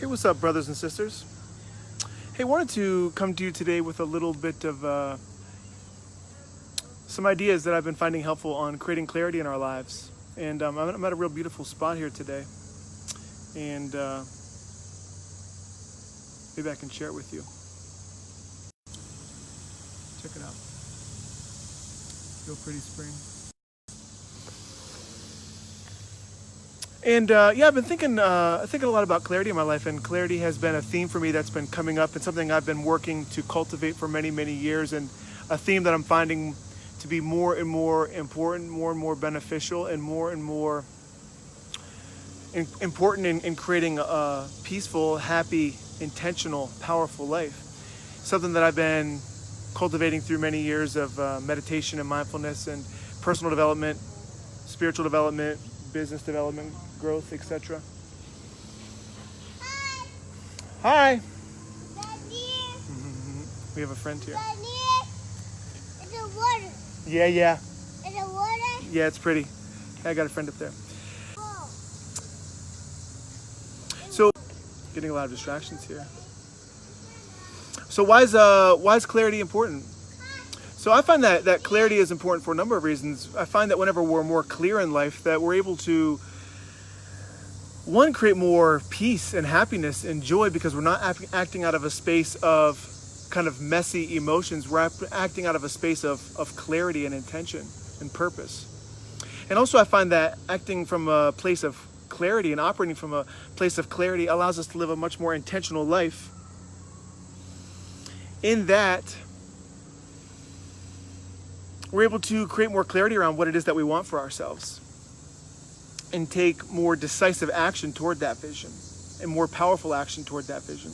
Hey, what's up, brothers and sisters? Hey, wanted to come to you today with a little bit of some ideas that I've been finding helpful on creating clarity in our lives. And I'm at a real beautiful spot here today. And maybe I can share it with you. Check it out. Real pretty spring. And I've been thinking a lot about clarity in my life, and clarity has been a theme for me that's been coming up, and something I've been working to cultivate for many, many years, and a theme that I'm finding to be more and more important, more and more beneficial, and more important in creating a peaceful, happy, intentional, powerful life. Something that I've been cultivating through many years of meditation and mindfulness and personal development, spiritual development, business development, growth, etc. Hi. Daddy. We have a friend here. Daddy. It's a water. Yeah. It's a water. Yeah, it's pretty. I got a friend up there. Oh. So, getting a lot of distractions here. So why is clarity important? So I find that clarity is important for a number of reasons. I find that whenever we're more clear in life, that we're able to, one, create more peace and happiness and joy, because we're not acting out of a space of kind of messy emotions. We're acting out of a space of clarity and intention and purpose. And also I find that acting from a place of clarity and operating from a place of clarity allows us to live a much more intentional life, in that we're able to create more clarity around what it is that we want for ourselves and take more decisive action toward that vision and more powerful action toward that vision.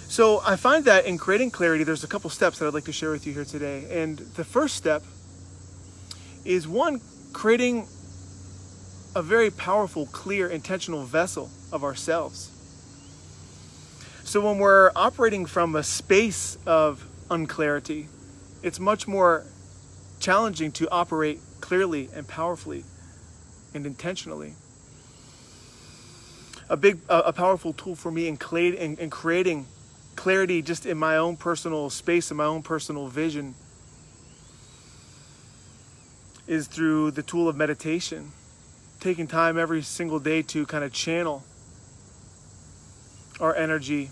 So I find that in creating clarity, there's a couple steps that I'd like to share with you here today. And the first step is, one, creating a very powerful, clear, intentional vessel of ourselves. So when we're operating from a space of unclarity, it's much more challenging to operate clearly and powerfully and intentionally. A powerful tool for me in creating clarity just in my own personal space and my own personal vision is through the tool of meditation. Taking time every single day to kind of channel our energy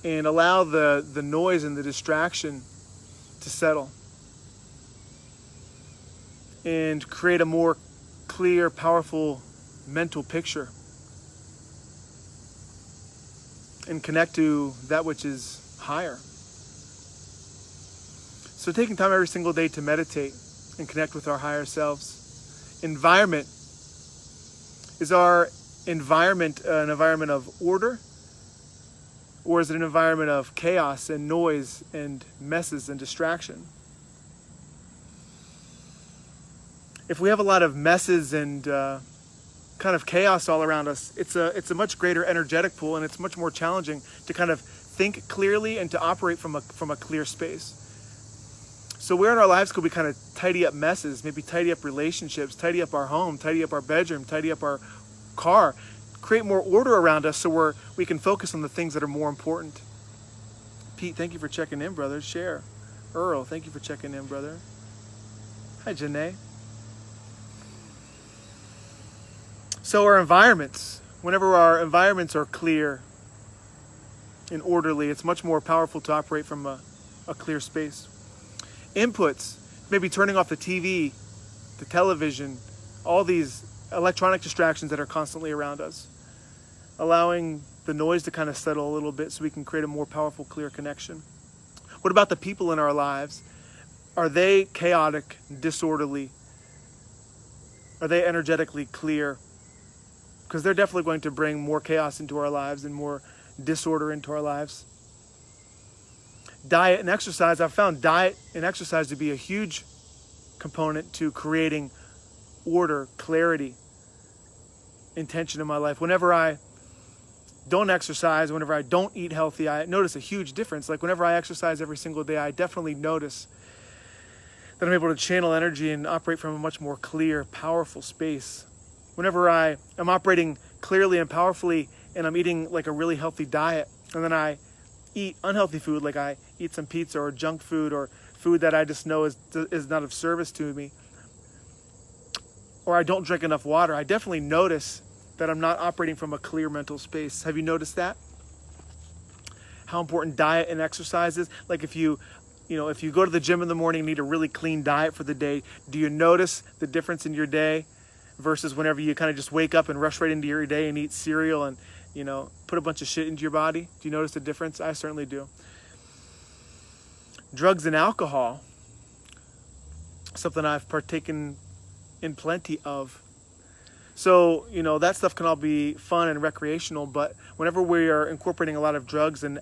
and allow the noise and the distraction to settle and create a more clear, powerful mental picture and connect to that which is higher. So taking time every single day to meditate and connect with our higher selves. Environment. Is our environment an environment of order? Or is it an environment of chaos and noise and messes and distraction? If we have a lot of messes and kind of chaos all around us, it's a much greater energetic pool, and it's much more challenging to kind of think clearly and to operate from a clear space. So where in our lives could we kind of tidy up messes, maybe tidy up relationships, tidy up our home, tidy up our bedroom, tidy up our car, create more order around us so we can focus on the things that are more important. Pete, thank you for checking in, brother. Share. Earl, thank you for checking in, brother. Hi, Janae. So our environments, whenever our environments are clear and orderly, it's much more powerful to operate from a clear space. Inputs, maybe turning off the TV, the television, all these electronic distractions that are constantly around us. Allowing the noise to kind of settle a little bit so we can create a more powerful, clear connection. What about the people in our lives? Are they chaotic, disorderly? Are they energetically clear? Because they're definitely going to bring more chaos into our lives and more disorder into our lives. Diet and exercise. I've found diet and exercise to be a huge component to creating order, clarity, intention in my life. Whenever I don't exercise, whenever I don't eat healthy, I notice a huge difference. Like whenever I exercise every single day, I definitely notice that I'm able to channel energy and operate from a much more clear, powerful space. Whenever I am operating clearly and powerfully, and I'm eating like a really healthy diet, and then I eat unhealthy food, like I eat some pizza or junk food or food that I just know is not of service to me, or I don't drink enough water, I definitely notice that I'm not operating from a clear mental space. Have you noticed that? How important diet and exercise is? Like if you go to the gym in the morning and eat a really clean diet for the day, do you notice the difference in your day versus whenever you kind of just wake up and rush right into your day and eat cereal and, put a bunch of shit into your body? Do you notice the difference? I certainly do. Drugs and alcohol, something I've partaken in plenty of. So, that stuff can all be fun and recreational, but whenever we are incorporating a lot of drugs and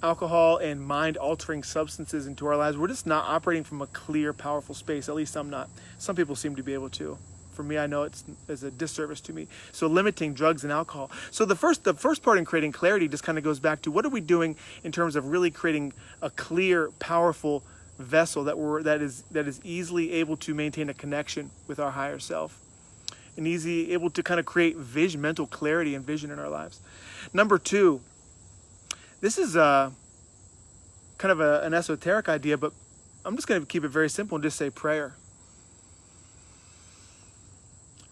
alcohol and mind-altering substances into our lives, we're just not operating from a clear, powerful space. At least I'm not. Some people seem to be able to. For me, I know it's a disservice to me. So limiting drugs and alcohol. So the first part in creating clarity just kind of goes back to what are we doing in terms of really creating a clear, powerful vessel that is easily able to maintain a connection with our higher self, and able to kind of create vision, mental clarity and vision in our lives. Number 2, this is kind of an esoteric idea, but I'm just going to keep it very simple and just say prayer.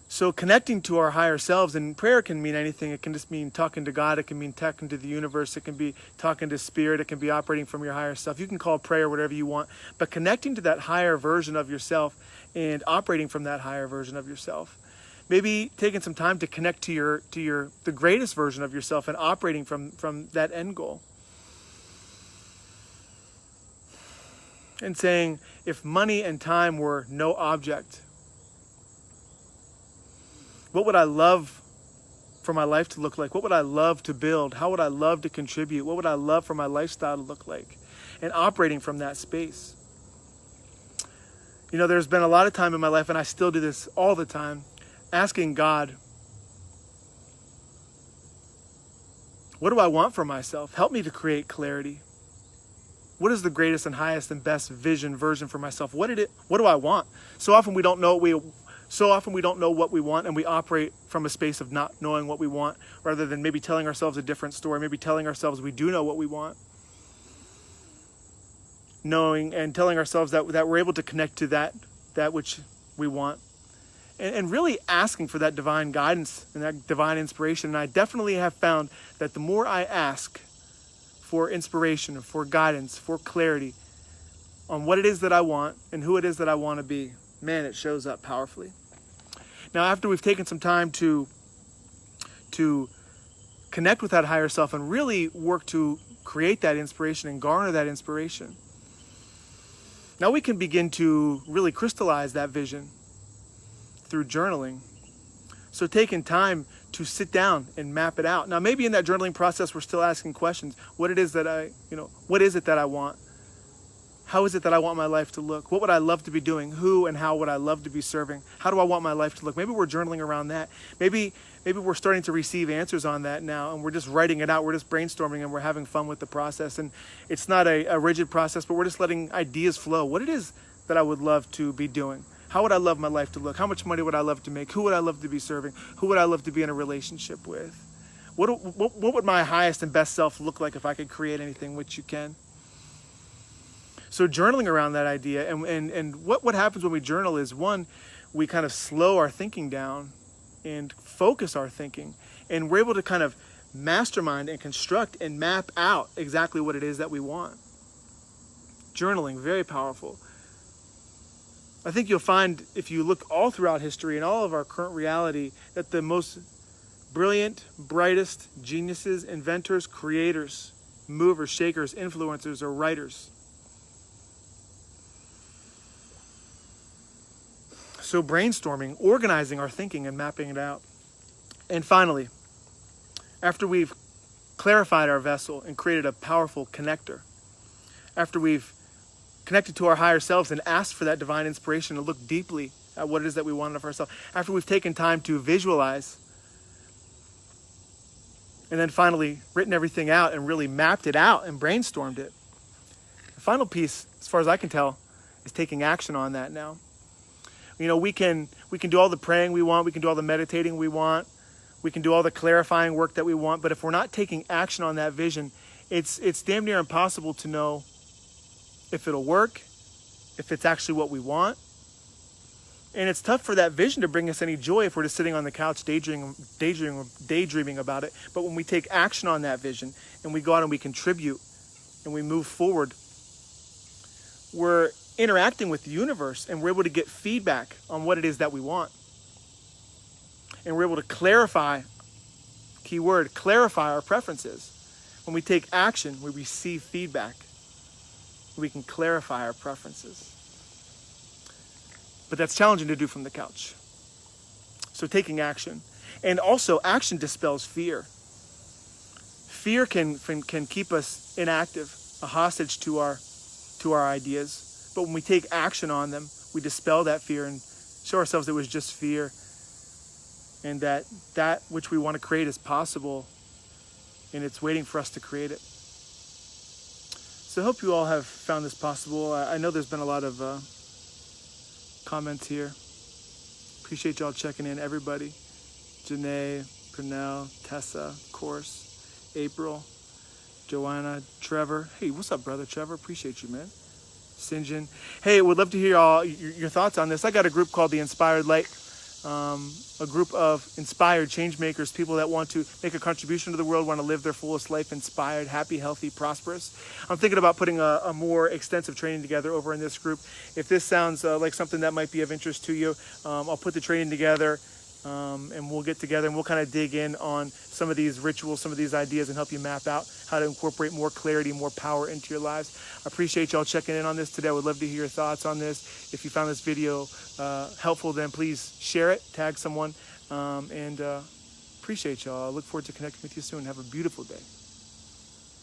So connecting to our higher selves, and prayer can mean anything. It can just mean talking to God. It can mean talking to the universe. It can be talking to spirit. It can be operating from your higher self. You can call prayer whatever you want, but connecting to that higher version of yourself and operating from that higher version of yourself. Maybe taking some time to connect to the greatest version of yourself and operating from that end goal. And saying, if money and time were no object, what would I love for my life to look like? What would I love to build? How would I love to contribute? What would I love for my lifestyle to look like? And operating from that space. There's been a lot of time in my life, and I still do this all the time, asking God, what do I want for myself? Help me to create clarity. What is the greatest and highest and best version for myself? What do I want? So often we don't know what we want, and we operate from a space of not knowing what we want, rather than maybe telling ourselves a different story, maybe telling ourselves we do know what we want. Knowing and telling ourselves that we're able to connect to that which we want. And really asking for that divine guidance and that divine inspiration. And I definitely have found that the more I ask for inspiration, for guidance, for clarity on what it is that I want and who it is that I want to be, man, it shows up powerfully. Now, after we've taken some time to connect with that higher self and really work to create that inspiration and garner that inspiration, now we can begin to really crystallize that vision through journaling. So taking time to sit down and map it out. Now, maybe in that journaling process, we're still asking questions. What is it that I want? How is it that I want my life to look? What would I love to be doing? Who and how would I love to be serving? How do I want my life to look? Maybe we're journaling around that. Maybe we're starting to receive answers on that now, and we're just writing it out. We're just brainstorming, and we're having fun with the process. And it's not a rigid process, but we're just letting ideas flow. What it is that I would love to be doing? How would I love my life to look? How much money would I love to make? Who would I love to be serving? Who would I love to be in a relationship with? What would my highest and best self look like if I could create anything, which you can? So journaling around that idea, and what happens when we journal is, one, we kind of slow our thinking down and focus our thinking, and we're able to kind of mastermind and construct and map out exactly what it is that we want. Journaling, very powerful. I think you'll find, if you look all throughout history and all of our current reality, that the most brilliant, brightest geniuses, inventors, creators, movers, shakers, influencers, are writers. So brainstorming, organizing our thinking and mapping it out. And finally, after we've clarified our vessel and created a powerful connector, after we've connected to our higher selves and asked for that divine inspiration to look deeply at what it is that we want of ourselves, after we've taken time to visualize, and then finally written everything out and really mapped it out and brainstormed it, the final piece, as far as I can tell, is taking action on that now. We can do all the praying we want, we can do all the meditating we want, We can do all the clarifying work that we want, but if we're not taking action on that vision, it's damn near impossible to know if it'll work, if it's actually what we want. And it's tough for that vision to bring us any joy if we're just sitting on the couch daydreaming about it. But when we take action on that vision and we go out and we contribute and we move forward, we're interacting with the universe and we're able to get feedback on what it is that we want. And we're able to clarify, key word, clarify our preferences. When we take action, we receive feedback. We can clarify our preferences. But that's challenging to do from the couch. So taking action. And also, action dispels fear. Fear can keep us inactive, a hostage to our ideas. But when we take action on them, we dispel that fear and show ourselves it was just fear. And that which we want to create is possible. And it's waiting for us to create it. So I hope you all have found this possible. I know there's been a lot of comments here. Appreciate y'all checking in, everybody. Janae, Pernell, Tessa, of course, April, Joanna, Trevor. Hey, what's up, brother Trevor? Appreciate you, man. Sinjin. Hey, would love to hear all your thoughts on this. I got a group called the Inspired Light. A group of inspired change makers, people that want to make a contribution to the world, want to live their fullest life, inspired, happy, healthy, prosperous. I'm thinking about putting a more extensive training together over in this group. If this sounds like something that might be of interest to you, I'll put the training together and we'll get together and we'll kind of dig in on some of these rituals, some of these ideas, and help you map out how to incorporate more clarity, more power into your lives. I appreciate y'all checking in on this today. I would love to hear your thoughts on this. If you found this video helpful, then please share it, tag someone, and appreciate y'all. I look forward to connecting with you soon. Have a beautiful day.